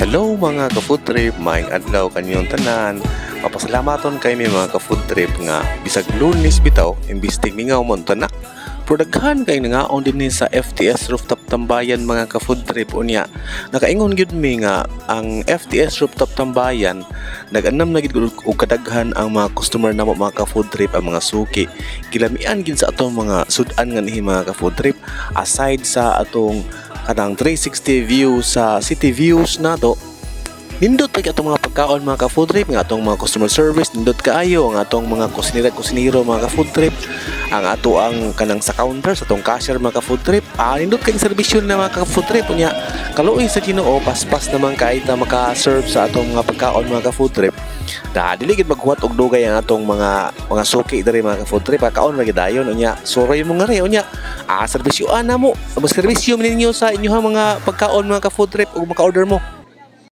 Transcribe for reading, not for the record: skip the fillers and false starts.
Hello mga ka-food trip, maayong adlaw kanyong tanan. Papasalamaton kay mi mga ka-food trip nga bisag Lunes bitaw imbis tingmingaw mo na. Produkhan kay nangaon din ni sa FTS Rooftop Tambayan mga ka-food trip unya. Nakaingon gyud mi nga ang FTS Rooftop Tambayan nag-anam na gid og kadaghan ang mga customer namo mga ka-food trip ang mga suki. Gilamian gid sa atong mga sudan nga nihi mga ka-food trip aside sa atong kanang 360 view sa city views nato. Nindot pa atong mga pagkaon mga ka-food trip, nga atong mga customer service nindot kaayo, ang atong mga kusinero mga ka-food trip, ang ato ang kanang sa counter sa atong cashier mga ka-food trip. Nindot kay serbisyo na mga ka-food trip unya. Kaluoy sa Ginoo paspas naman kay ta maka-serve sa atong mga pagkaon mga ka-food trip. Dili gid maghuwat og dugay ang atong mga suki diri mga ka-food trip, kaon ra gid dayon unya. Suroy mo nga ri unya. Serbisyo ana mo. Mas serbisyo ninyo sa inyong mga pagkaon mga ka-food trip ug maka-order mo.